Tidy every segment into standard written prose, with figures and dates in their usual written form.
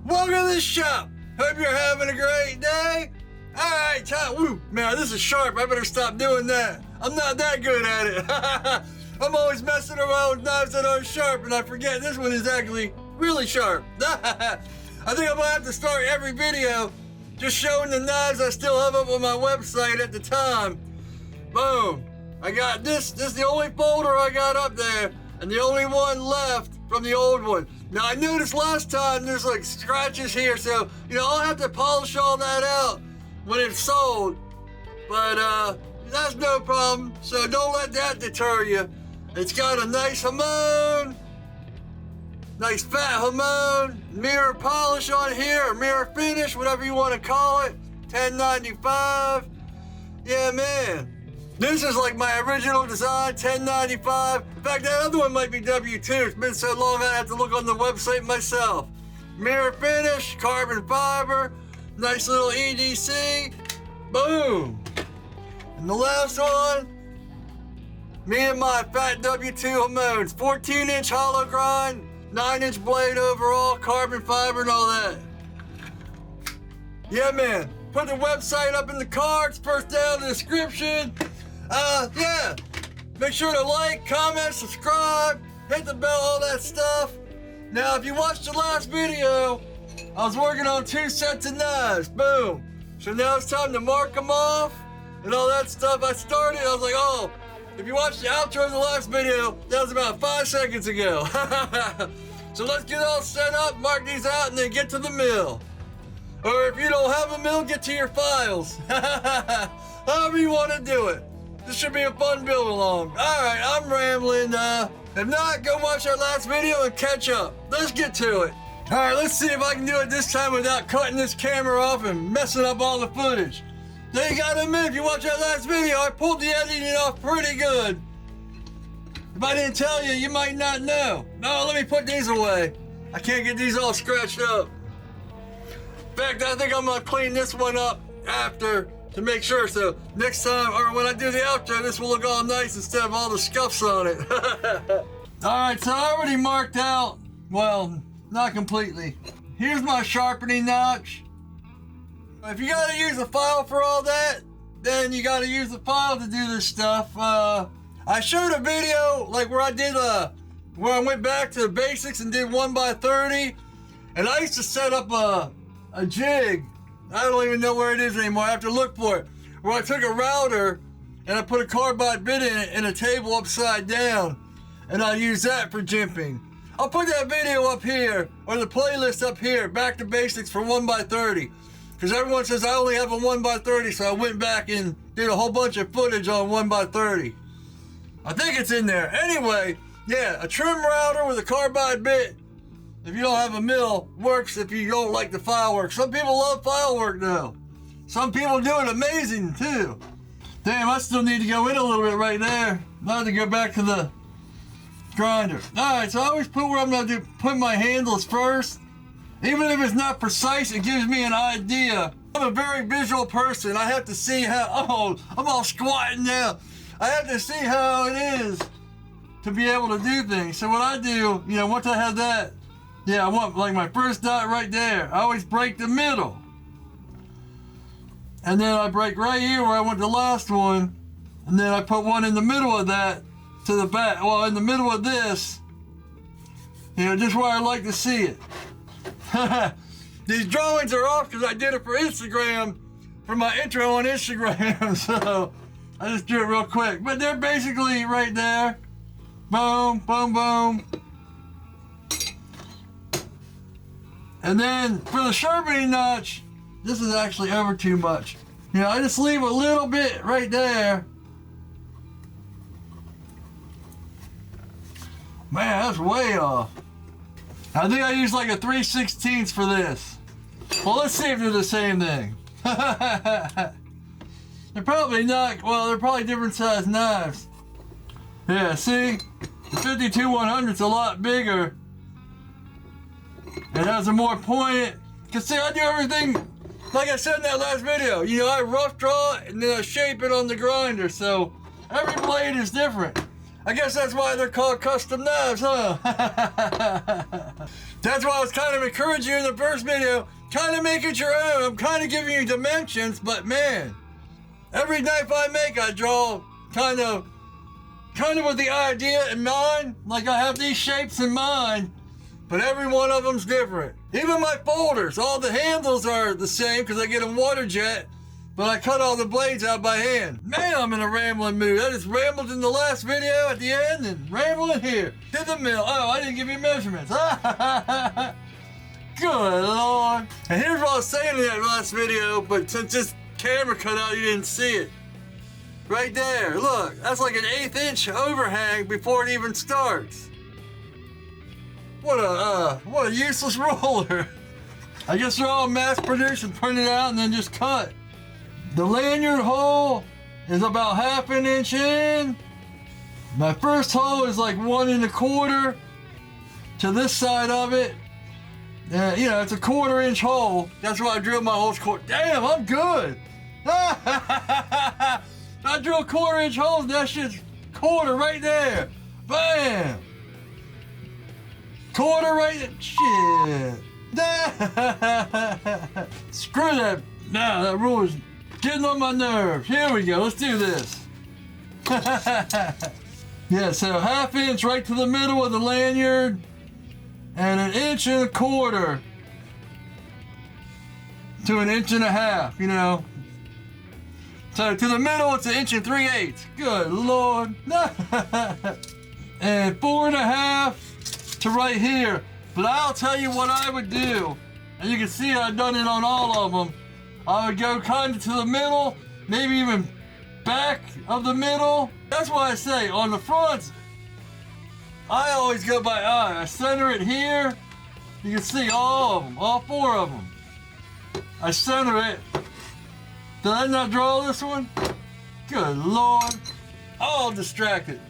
Welcome to the shop. Hope you're having a great day. Alright, time. Woo, man, this is sharp. I better stop doing that. I'm not that good at it. I'm always messing around with knives that aren't sharp, and I forget this one is actually really sharp. I think I'm gonna have to start every video just showing the knives I still have up on my website at the time. Boom. I got this. This is the only folder I got up there, and the only one left from the old one. Now, I noticed last time there's like scratches here, so, I'll have to polish all that out when it's sold. But, that's no problem, so don't let that deter you. It's got a nice hamon, nice fat hamon, mirror polish on here, or mirror finish, whatever you want to call it, $10.95. Yeah, man. This is like my original design, $10.95. In fact, that other one might be W2. It's been so long I have to look on the website myself. Mirror finish, carbon fiber, nice little EDC. Boom. And the last one, me and my fat W2 Hamones. 14-inch hollow grind, 9-inch blade overall, carbon fiber and all that. Yeah, man. Put the website up in the cards, first down in the description. Yeah, make sure to like, comment, subscribe, hit the bell, all that stuff. Now, if you watched the last video, I was working on 2 sets of knives, boom. So now it's time to mark them off and all that stuff. I was like, oh, if you watched the outro of the last video, that was about 5 seconds ago. So let's get all set up, mark these out, and then get to the mill. Or if you don't have a mill, get to your files. However you want to do it. This should be a fun build along. Alright, I'm rambling. If not, go watch our last video and catch up. Let's get to it. Alright, let's see if I can do it this time without cutting this camera off and messing up all the footage. Now you gotta admit, if you watch that last video, I pulled the editing off pretty good. If I didn't tell you, you might not know. No, let me put these away. I can't get these all scratched up. In fact, I think I'm gonna clean this one up after to make sure, so next time, or when I do the outro, this will look all nice instead of all the scuffs on it. Alright, so I already marked out, well, not completely. Here's my sharpening notch. If you gotta use a file for all that, then you gotta use the file to do this stuff. I showed a video, like where I did, where I went back to the basics and did 1x30, and I used to set up a jig. I don't even know where it is anymore. I have to look for it. Where I took a router and I put a carbide bit in it and a table upside down, and I use that for jimping. I'll put that video up here, or the playlist up here, back to basics for 1x30. Because everyone says I only have a 1x30, so I went back and did a whole bunch of footage on 1x30. I think it's in there. Anyway, yeah, a trim router with a carbide bit, if you don't have a mill, works if you don't like the file work. Some people love file work though. Some people do it amazing too. Damn, I still need to go in a little bit right there. I have to go back to the grinder. Alright, so I always put where I'm gonna put my handles first. Even if it's not precise, it gives me an idea. I'm a very visual person. I have to see how, I'm all squatting now. I have to see how it is to be able to do things. So what I do, once I have that, yeah, I want like my first dot right there. I always break the middle. And then I break right here where I want the last one. And then I put one in the middle of that to the back. Well, in the middle of this, just where I like to see it. These drawings are off because I did it for Instagram, for my intro on Instagram. So I just do it real quick. But they're basically right there. Boom, boom, boom. And then for the sharpening notch, this is actually over too much. I just leave a little bit right there. Man, that's way off. I think I used like a 3/16 for this. Well, let's see if they're the same thing. They're probably not, well, they're probably different size knives. Yeah, see? The 52-100's a lot bigger. It has a more pointed, because see, I do everything, like I said in that last video, I rough draw it and then I shape it on the grinder, so every blade is different. I guess that's why they're called custom knives, huh? That's why I was kind of encouraging you in the first video. Kind of make it your own. I'm kind of giving you dimensions, but man, every knife I make, I draw kind of with the idea in mind. Like I have these shapes in mind, but every one of them's different. Even my folders, all the handles are the same because I get them water jet, but I cut all the blades out by hand. Man, I'm in a rambling mood. I just rambled in the last video at the end and rambling here. To the mill. Oh, I didn't give you measurements. Good Lord. And here's what I was saying in that last video, but since this camera cut out, you didn't see it. Right there, look, that's like an 1/8 inch overhang before it even starts. What a useless roller. I guess they're all mass produced and printed out and then just cut. The lanyard hole is about 1/2 inch in. My first hole is like 1 1/4 to this side of it. You know, it's a 1/4 inch hole. That's why I drilled my holes. Damn, I'm good. I drill 1/4 inch holes, and that shit's 1/4 right there. Bam. 1/4 right there. Shit. Screw that. Nah, that ruler's getting on my nerves. Here we go. Let's do this. Yeah, so 1/2 inch right to the middle of the lanyard, and 1 1/4 to 1 1/2 inch, you know. So to the middle, it's 1 3/8 inches. Good Lord. And 4 1/2 to right here. But I'll tell you what I would do. And you can see I've done it on all of them. I would go kind of to the middle, maybe even back of the middle. That's why I say on the fronts, I always go by eye. I center it here. You can see all of them, all 4 of them. I center it. Did I not draw this one? Good Lord. All distracted.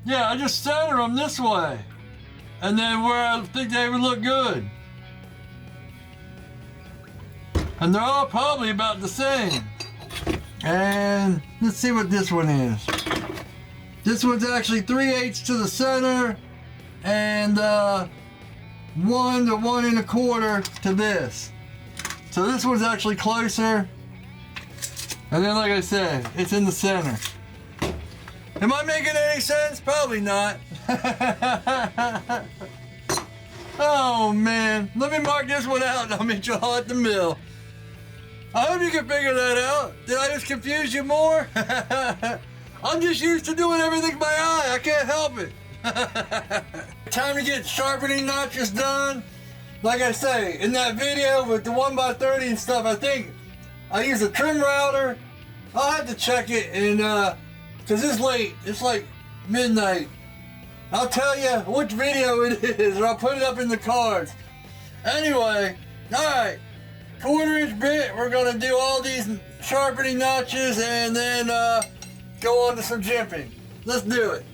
Yeah, I just center them this way. And then where I think they would look good. And they're all probably about the same. And let's see what this one is. This one's actually 3/8 to the center and 1 to 1 1/4 to this. So this one's actually closer. And then, like I said, it's in the center. Am I making any sense? Probably not. Oh man, let me mark this one out and I'll meet y'all at the mill. I hope you can figure that out. Did I just confuse you more? I'm just used to doing everything by eye. I can't help it. Time to get sharpening notches done. Like I say, in that video with the 1x30 and stuff, I think I used a trim router. I'll have to check it, and cause it's late. It's like midnight. I'll tell you which video it is, and I'll put it up in the cards. Anyway, all right. 1/4 inch bit. We're gonna do all these sharpening notches, and then go on to some jimping. Let's do it.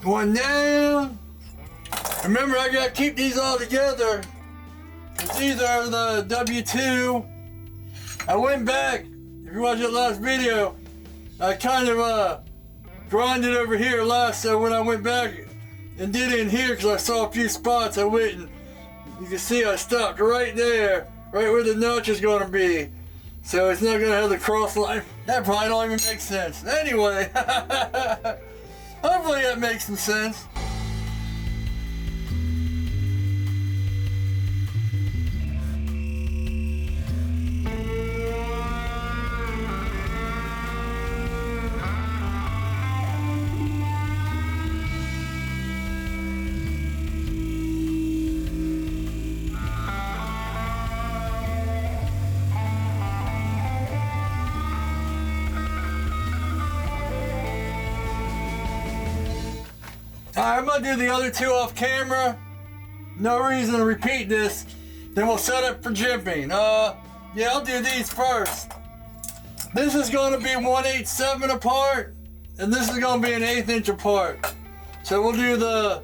One down. Remember, I gotta keep these all together. These are the W2. I went back, if you watched that last video, I kind of grinded over here last, so when I went back and did it in here, because I saw a few spots, I went and you can see I stopped right there, right where the notch is gonna be. So it's not gonna have the cross line. That probably don't even make sense. Anyway. Hopefully that makes some sense. Alright, I'm gonna do the other two off camera. No reason to repeat this. Then we'll set up for jimping. Yeah, I'll do these first. This is gonna be 1/8/7 apart, and this is gonna be an 1/8 inch apart. So we'll do the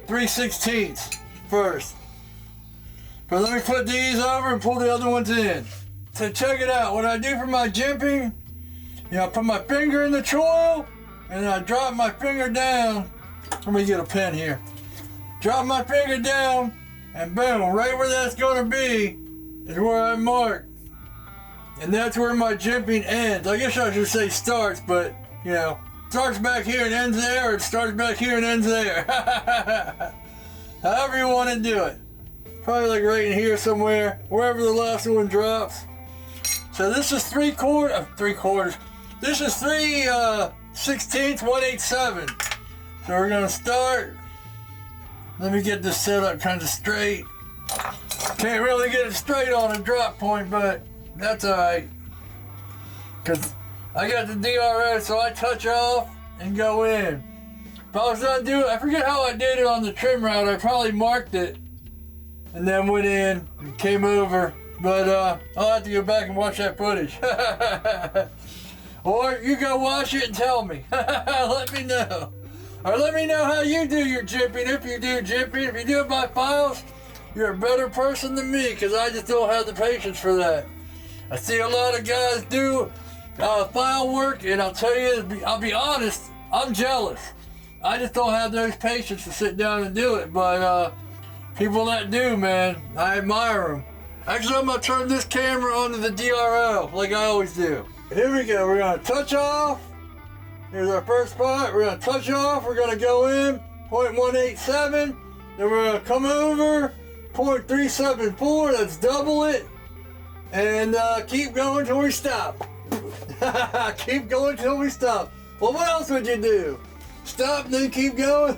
3/16 first. But let me put these over and pull the other ones in. So check it out. What I do for my jimping, I put my finger in the choil, and I drop my finger down. Let me get a pen here. Drop my finger down, and boom, right where that's gonna be is where I mark. And that's where my jimping ends. I guess I should say starts, but starts back here and ends there, or it starts back here and ends there. However you want to do it. Probably like right in here somewhere, wherever the last one drops. So this is 3/4. This is 3/16, 1/8/7. So we're gonna start. Let me get this set up kind of straight. Can't really get it straight on a drop point, but that's alright. Cause I got the DRS, so I touch off and go in. If I was gonna do it, I forget how I did it on the trim route. I probably marked it and then went in and came over. But I'll have to go back and watch that footage. Or you go watch it and tell me. Let me know. Or let me know how you do your jimping. If you do jimping, if you do it by files, you're a better person than me, because I just don't have the patience for that. I see a lot of guys do file work, and I'll tell you, I'll be honest, I'm jealous. I just don't have those patience to sit down and do it. But people that do, man, I admire them. Actually, I'm going to turn this camera onto the DRL like I always do. Here we go. We're going to touch off. Here's our first spot. We're going to touch off. We're going to go in 0.187. Then we're going to come over 0.374. That's double it. And keep going till we stop. Keep going till we stop. Well, what else would you do? Stop and then keep going?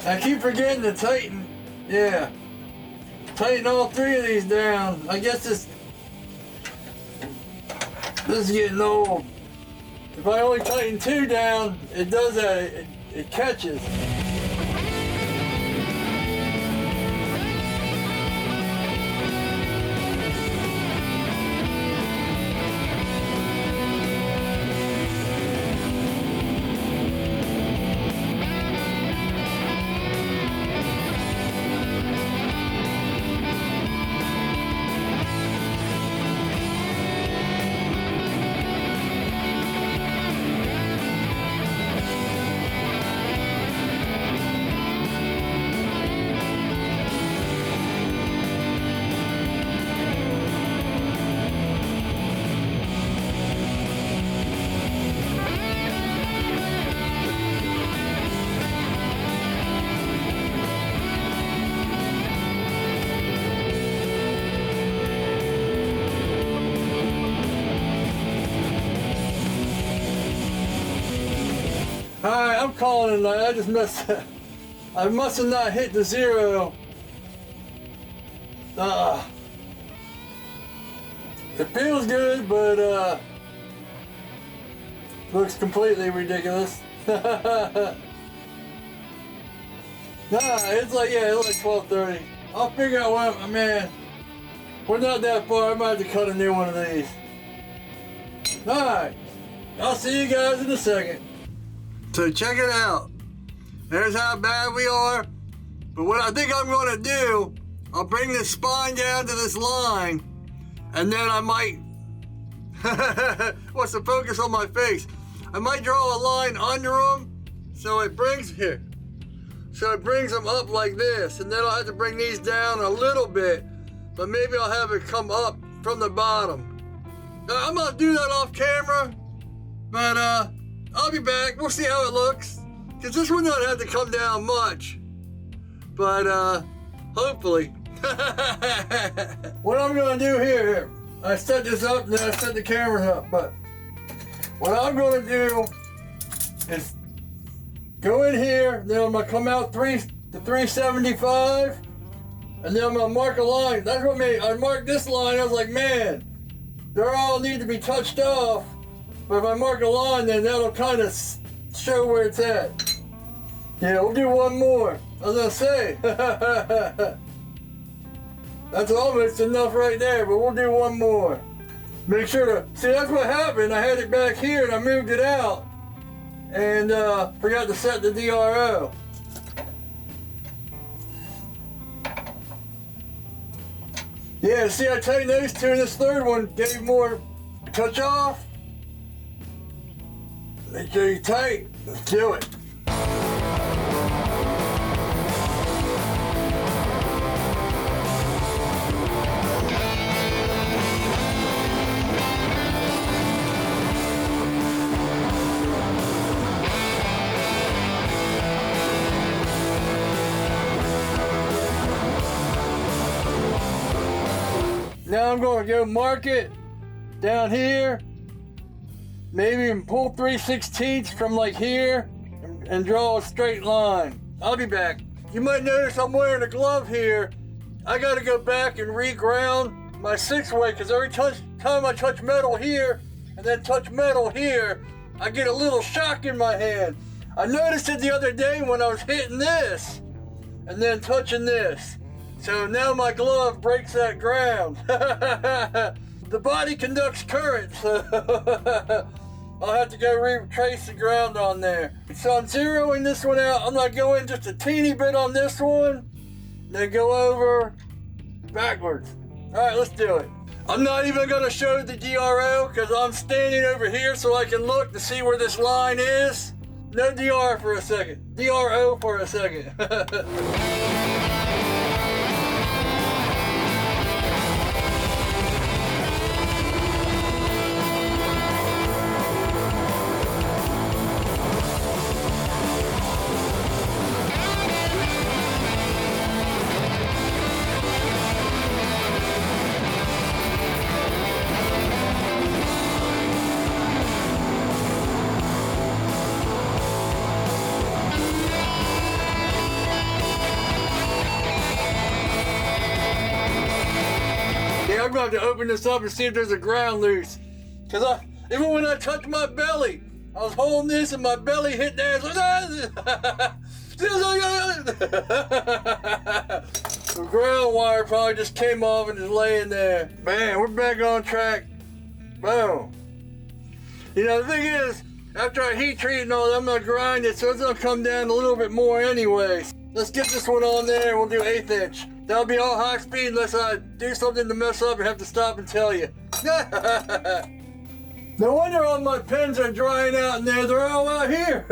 I keep forgetting to tighten, tighten all three of these down. I guess this is getting old. If I only tighten two down, it does that, it catches. Alright, I'm calling it tonight. I just messed up. I must have not hit the zero. It feels good, but looks completely ridiculous. Nah, it's like 12:30. I'll figure out what, man. We're not that far. I might have to cut a new one of these. Alright, I'll see you guys in a second. So check it out. There's how bad we are. But what I think I'm going to do, I'll bring this spine down to this line, and then I might, what's the focus on my face? I might draw a line under them, so it brings them up like this, and then I'll have to bring these down a little bit but maybe I'll have it come up from the bottom. I'm gonna do that off camera, but I'll be back. We'll see how it looks, because this one doesn't have to come down much, but hopefully. What I'm gonna do here, I set this up and then I set the cameras up, but what I'm gonna do is go in here, then I'm gonna come out to 375, and then I'm gonna mark a line. That's what made I marked this line. I was like, man, they all need to be touched off, but if I mark a line, then that'll kind of show where it's at. Yeah, we'll do one more. I was gonna say, that's almost enough right there, but we'll do one more. Make sure to, see, that's what happened. I had it back here and I moved it out and forgot to set the DRO. Yeah, see, I tightened those two, and this third one gave more touch off. Make sure you tight. Let's do it. Now I'm going to go mark it down here, maybe pull 3/16 from like here and draw a straight line. I'll be back. You might notice I'm wearing a glove here. I got to go back and re-ground my 6-way, because every time I touch metal here and then touch metal here, I get a little shock in my hand. I noticed it the other day when I was hitting this and then touching this. So now my glove breaks that ground. The body conducts current, so I'll have to go retrace the ground on there. So I'm zeroing this one out. I'm gonna go in just a teeny bit on this one, then go over backwards. All right, let's do it. I'm not even gonna show the DRO because I'm standing over here so I can look to see where this line is. No DR for a second. DRO for a second. I'm going to have to open this up and see if there's a ground loose. Because even when I touched my belly, I was holding this and my belly hit there. The ground wire probably just came off and is laying there. Man, we're back on track. Boom. You know, the thing is, after I heat treat and all that, I'm going to grind it so it's going to come down a little bit more anyway. Let's get this one on there and we'll do 1/8 inch. That'll be all high speed unless I do something to mess up and have to stop and tell you. No wonder all my pins are drying out in there. They're all out here.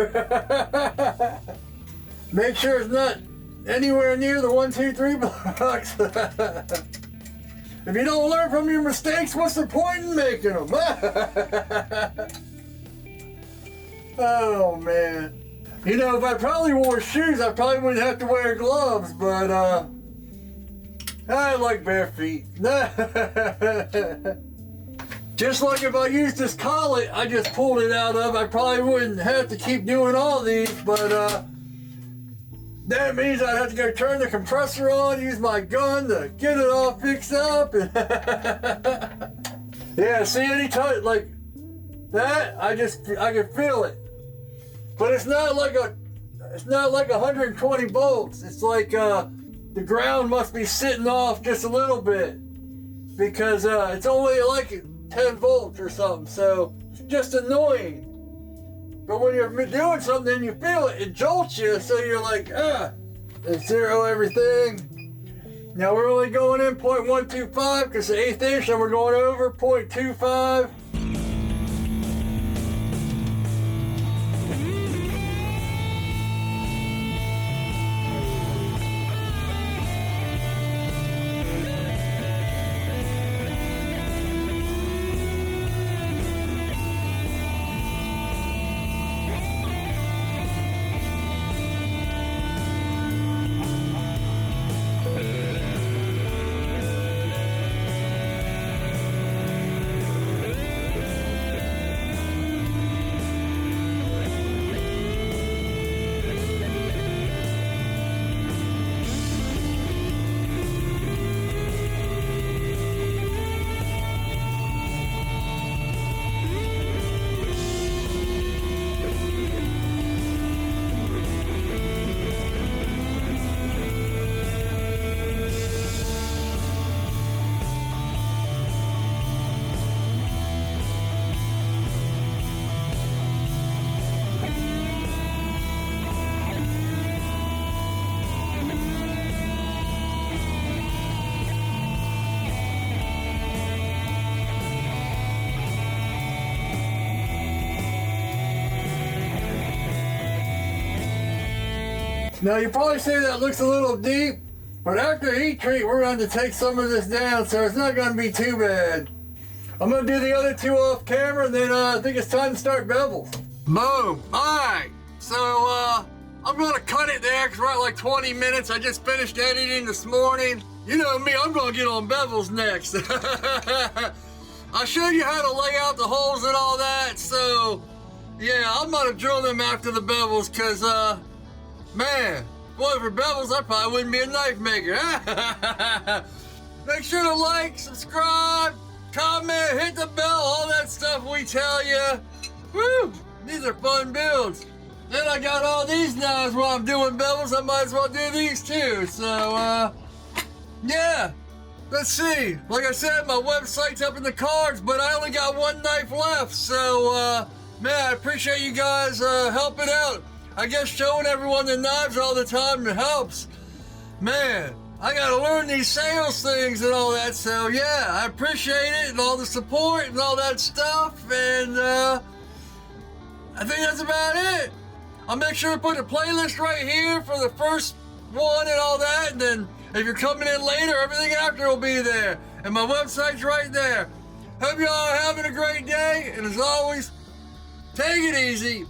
Make sure it's not anywhere near the 1, 2, 3 blocks. If you don't learn from your mistakes, what's the point in making them? Oh, man. You know, if I probably wore shoes, I probably wouldn't have to wear gloves, but I like bare feet. Just like if I used this collet I just pulled it out of, I probably wouldn't have to keep doing all these, but that means I'd have to go turn the compressor on, use my gun to get it all fixed up. Yeah, see, any time like that, I can feel it. But it's not like 120 volts. It's like the ground must be sitting off just a little bit because it's only like 10 volts or something, so it's just annoying. But when you're doing something, you feel it, it jolts you, so you're like, zero everything. Now we're only going in 0.125 because the 1/8 inch, and we're going over 0.25. Now you probably say that looks a little deep, but after heat treat, we're going to take some of this down, so it's not going to be too bad. I'm going to do the other two off camera, and then I think it's time to start bevels. Boom. Alright. So, I'm going to cut it there because we're at like 20 minutes. I just finished editing this morning. You know me, I'm going to get on bevels next. I showed you how to lay out the holes and all that, so yeah, I'm going to drill them after the bevels because, man, boy, for bevels, I probably wouldn't be a knife maker. Make sure to like, subscribe, comment, hit the bell, all that stuff we tell you. Woo! These are fun builds. Then I got all these knives while I'm doing bevels. I might as well do these too. So, yeah. Let's see. Like I said, my website's up in the cards, but I only got one knife left. So, man, I appreciate you guys helping out. I guess showing everyone the knives all the time helps. Man, I gotta learn these sales things and all that. So, yeah, I appreciate it and all the support and all that stuff. And, I think that's about it. I'll make sure to put a playlist right here for the first one and all that, and then if you're coming in later, everything after will be there. And my website's right there. Hope y'all are having a great day, and as always, take it easy.